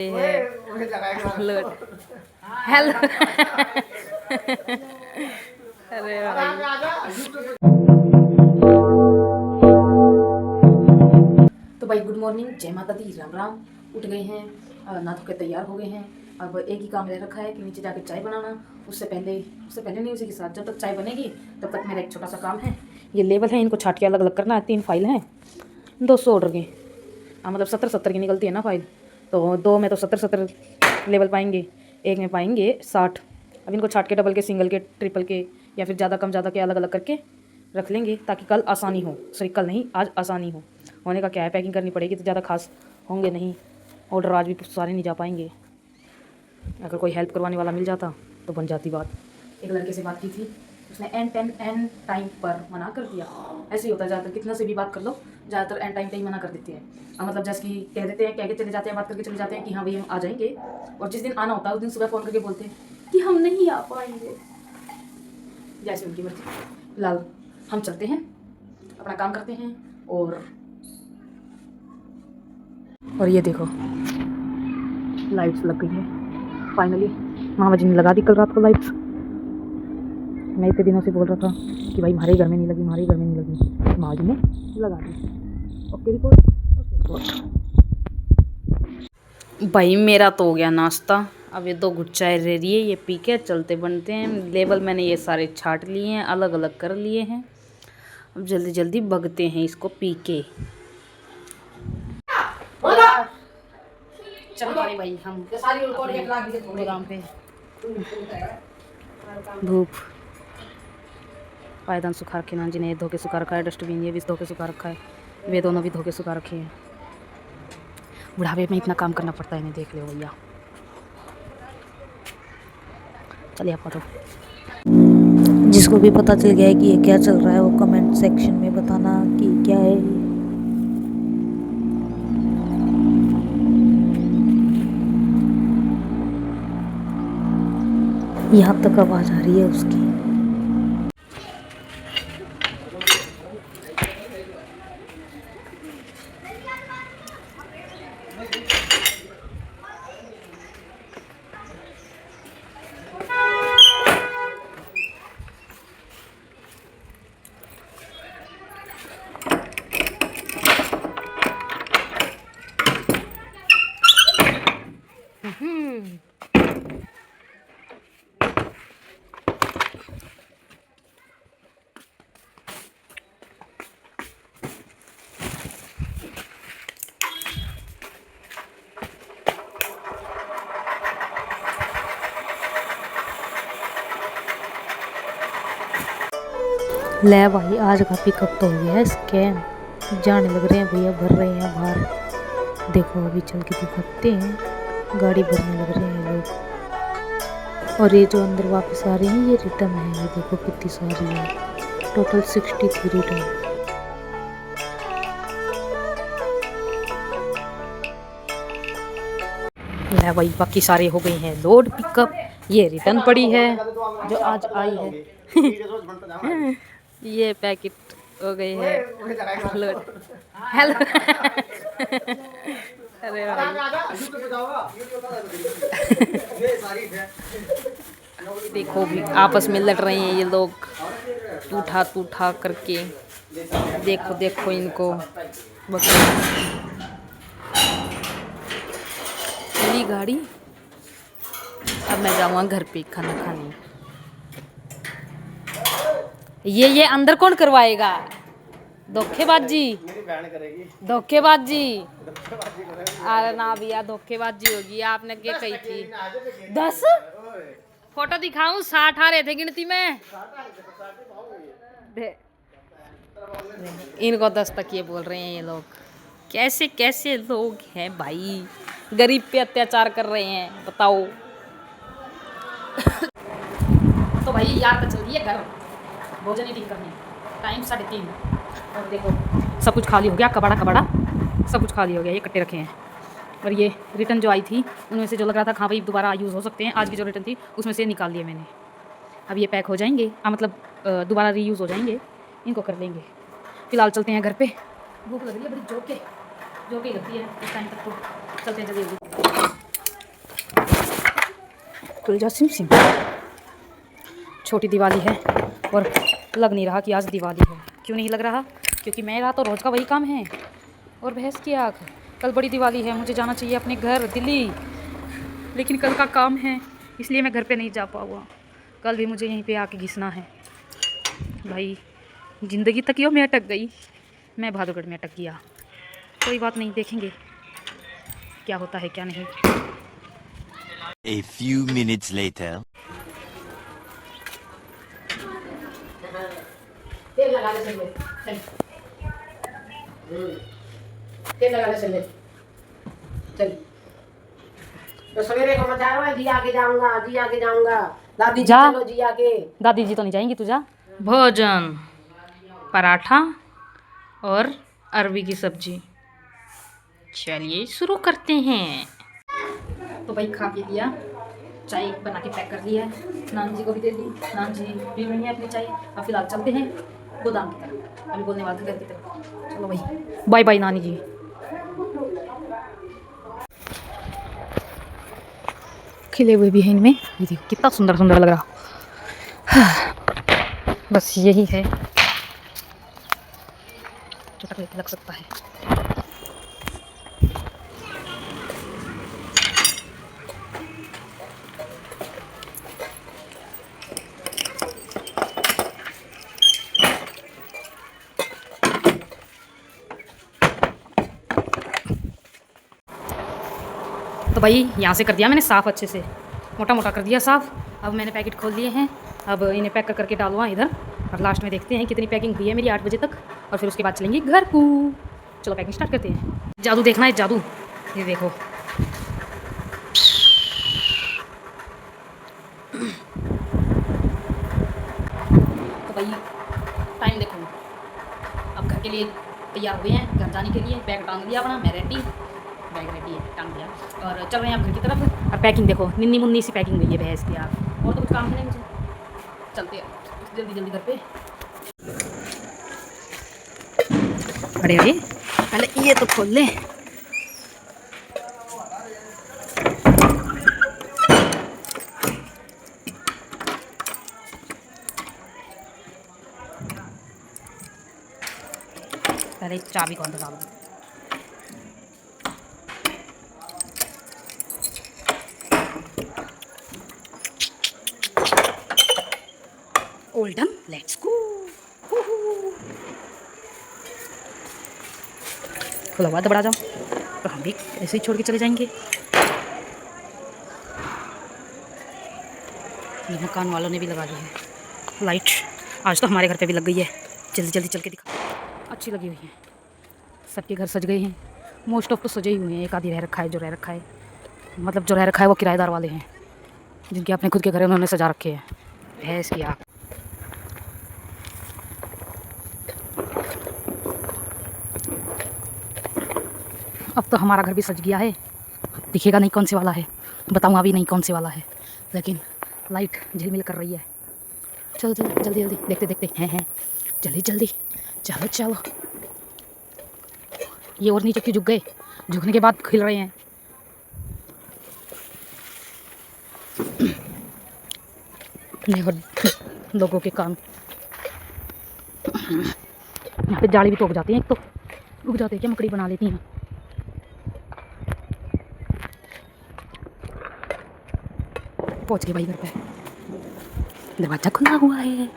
Hello hello. अरे तो भाई गुड मॉर्निंग, जय माता दी, राम राम। उठ गए हैं, नहा धो के तैयार हो गए हैं। अब एक ही काम रह रखा है कि नीचे जाके चाय बनाना। उससे पहले नहीं, उसी के साथ जब तक चाय बनेगी तब तक मेरा एक छोटा सा काम है। ये लेबल है, इनको छाट के अलग अलग करना है। 3 फाइल हैं, 200 ऑर्डर की। मतलब 70-70 की निकलती है ना फाइल, तो 2 में तो 70-70 लेवल पाएंगे, एक में पाएंगे 60। अब इनको छाट के डबल के, सिंगल के, ट्रिपल के या फिर ज़्यादा कम ज़्यादा के अलग अलग करके रख लेंगे ताकि कल आसानी हो। सॉरी, कल नहीं, आज आसानी हो। होने का क्या है, पैकिंग करनी पड़ेगी तो ज़्यादा खास होंगे नहीं। ऑर्डर आज भी सारे नहीं जा पाएंगे। अगर कोई हेल्प करवाने वाला मिल जाता तो बन जाती बात। एक लड़के से बात की थी, उसने एन टाइम पर मना कर दिया। ऐसे ही होता है ज़्यादातर, कितना से भी बात कर लो, ज़्यादातर एन टाइम पे ही मना कर देते हैं। मतलब जैसे कि कह देते हैं, कह के चले जाते हैं, बात करके चले जाते हैं कि हाँ भाई हम आ जाएंगे, और जिस दिन आना होता है उस दिन सुबह फ़ोन करके बोलते हैं कि हम नहीं आ पाएंगे। जैसे उनकी मर्जी। फिलहाल हम चलते हैं, अपना काम करते हैं। और ये देखो, लाइट्स लग गई है फाइनली। मामा जी ने लगा दी कल रात को लाइट्स। मैं इतने दिनों से बोल रहा था कि भाई हमारे घर में नहीं लगी, हमारे घर में नहीं लगी। मामा जी ने लगा दी। Okay report, okay report. भाई मेरा तो हो गया नाश्ता। अब ये 2 घुट चाय रह रही है, ये पी के चलते बनते हैं। लेबल मैंने ये सारे छाट लिए हैं, अलग अलग कर लिए हैं। अब जल्दी जल्दी भगते हैं इसको पी के। चल भाई हम गोदाम पे धूप पायदान सुखा रखे ना जी ने, धो के सुखा रखा है। डस्टबिन ये भी धो के सुखा रखा है, वे दोनों भी धो के सुखा रखे हैं। बुढ़ापे में इतना काम करना पड़ता है, इन्हें देख लो भैया। चलिए आपका तो जिसको भी पता चल गया है कि ये क्या चल रहा है वो कमेंट सेक्शन में बताना कि क्या है। यहाँ तक आवाज आ रही है उसकी। ले भाई, आज का पिकअप तो हो गया है। स्कैम जाने लग रहे हैं भैया, भर रहे हैं बाहर। देखो अभी चल के दिखाते हैं, गाड़ी भरने लग रहे हैं लोग। और ये जो अंदर वापस आ रहे हैं ये रिटर्न है। ये देखो कितनी सारी है, टोटल 63 रिटर्न। ले भाई, बाकी सारे हो गए हैं लोड पिकअप। ये रिटर्न पड़ी है जो आज आई है। ये पैकेट हो गए हैं लोड। हेलो। अरे देखो भी आपस में लड़ रहे हैं ये लोग, टूठा करके। देखो देखो इनको, चली गाड़ी। अब मैं जाऊँगा घर पे खाना खाने। ये अंदर कौन करवाएगा? धोखेबाजी, धोखेबाजी। अरे ना भैया, धोखेबाजी होगी। आपने क्या कही थी? 10 फोटो दिखाऊं? 60 आ रहे थे गिनती में। इनको 10 तक ये बोल रहे हैं ये लोग। कैसे कैसे लोग हैं भाई, गरीब पे अत्याचार कर रहे हैं, बताओ। तो भाई यार तो चलिए घर, भोजन ही करने। टाइम 3:30। और देखो सब कुछ खाली हो गया, कबाड़ा सब कुछ खाली हो गया। ये कट्टे रखे हैं। और ये रिटर्न जो आई थी उनमें से जो लग रहा था हाँ भाई दोबारा यूज़ हो सकते हैं, आज की जो रिटर्न थी उसमें से निकाल लिए मैंने। अब ये पैक हो जाएंगे, मतलब दोबारा रीयूज़ हो जाएंगे, इनको कर लेंगे। फिलहाल चलते हैं घर पे, भूख लग रही है बड़ी, जो के लगती है इस टाइम तक। तो चलते हैं जल्दी। खुल जा सिम सिम। छोटी दिवाली है और लग नहीं रहा कि आज दिवाली है। क्यों नहीं लग रहा? क्योंकि मेरा तो रोज़ का वही काम है। और भैंस की आँख, कल बड़ी दिवाली है, मुझे जाना चाहिए अपने घर दिल्ली, लेकिन कल का काम है इसलिए मैं घर पे नहीं जा पाऊँगा। कल भी मुझे यहीं पे आके घिसना है। भाई ज़िंदगी तकियों में अटक गई, मैं बहादुरगढ़ में अटक गया। कोई बात नहीं, देखेंगे क्या होता है क्या नहीं। A few minutes later. तेल लगा ले चल, तेल लगा ले चल चल। तो सवेरे को मचा रहा है, जी आगे जाऊंगा, जी आगे जाऊंगा। दादी जी चलो जी आगे। दादी जी तो नहीं जाएंगी, तू जा। भोजन पराठा और अरबी की सब्जी। चलिए शुरू करते हैं। तो भाई खा पी लिया, चाय बना के पैक कर लिया है, नान जी को भी दे दी, नान जी पी रही है अपनी चाय। अब फिलहाल चलते हैं गोदाम की तरफ, अभी बोलने वाले घर की तरफ। चलो भाई, बाय बाय नानी जी। खिले हुए भी हैं इनमें, ये देखो कितना सुंदर सुंदर लग रहा। बस यही है, चटक लग सकता है। तो भाई यहाँ से कर दिया मैंने साफ़, अच्छे से मोटा मोटा कर दिया साफ़। अब मैंने पैकेट खोल लिए हैं, अब इन्हें पैक करके डालूँगा इधर, और लास्ट में देखते हैं कितनी पैकिंग हुई है मेरी 8 बजे तक, और फिर उसके बाद चलेंगे घर को। चलो पैकिंग स्टार्ट करते हैं। जादू देखना है, जादू। ये देखो तो भाई टाइम देखो, अब घर के लिए तैयार हुए हैं, घर जाने के लिए बैग टांग दिया अपना, मैं रेडी, बैग रेडी है, टांग दिया, और चल रहे हैं आप घर की तरफ। और पैकिंग देखो, निन्नी मुन्नी सी पैकिंग हुई है भैंस की यार, और तो कुछ काम है नहीं मुझे। चलते हैं जल्दी जल्दी घर पे। अरे अरे पहले ये तो खोल लें। पहले चाबी को अंदर डाल दो। All done, let's go. खुला हुआ दबड़ा जाओ, तो हम भी ऐसे ही छोड़ के चले जाएंगे। ये मकान वालों ने भी लगा दी है लाइट, आज तो हमारे घर पे भी लग गई है। जल्दी जल्दी चल के दिखा, अच्छी लगी हुई है। सबके घर सज गए हैं, मोस्ट ऑफ तो सजे ही हुए हैं। एक आधी रह रखा है, जो रह रखा है मतलब जो रह रखा है वो किराएदार वाले हैं, जिनके अपने खुद के घर उन्होंने सजा रखे हैं। भैंस की आँख। अब तो हमारा घर भी सज गया है, दिखेगा नहीं कौन से वाला है, बताऊँगा भी नहीं कौन से वाला है, लेकिन लाइट झिलमिल कर रही है। चलो जल्दी जल्दी जल्दी, देखते देखते हैं जल्दी जल्दी, चलो चलो। ये और नीचे क्यों झुक गए? झुकने के बाद खिल रहे हैं। देखो लोगों के काम, यहाँ पे जाली भी तो उग जाती है, एक तो उग जाते हैं क्या, मकड़ी बना लेती हैं। पहुंच गए भाई घर पे, दरवाजा खुला हुआ है।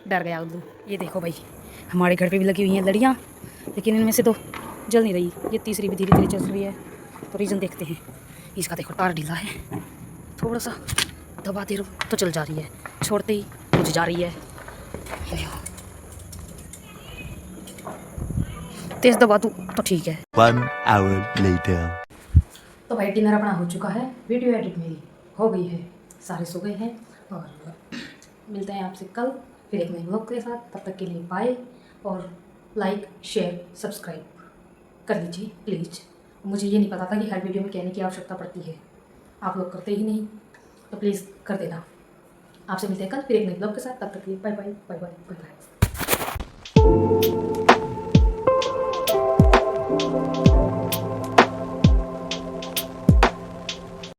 डर गया उल्लू। ये देखो भाई, हमारे घर पे भी लगी हुई हैं लड़ियाँ, लेकिन इनमें से 2 जल नहीं रही, ये तीसरी भी धीरे धीरे चल रही है। तो रीज़न देखते हैं। इसका देखो तार ढीला है, थोड़ा सा दबाते रहो तो चल जा रही है, छोड़ते ही बुझ जा रही है। तेज दबा दूँ तो ठीक है। 1 hour later. तो भाई डिनर अपना हो चुका है, वीडियो एडिट मेरी हो गई है, सारे सो गए हैं, और मिलते हैं आपसे कल फिर एक नए ब्लॉग के साथ। तब तक के लिए बाय, और लाइक शेयर सब्सक्राइब कर लीजिए प्लीज़। मुझे ये नहीं पता था कि हर वीडियो में कहने की आवश्यकता पड़ती है, आप लोग करते ही नहीं, तो प्लीज़ कर देना। आपसे मिलते हैं कल फिर एक नए ब्लॉग के साथ, तब तक के लिए bye bye bye bye bye bye.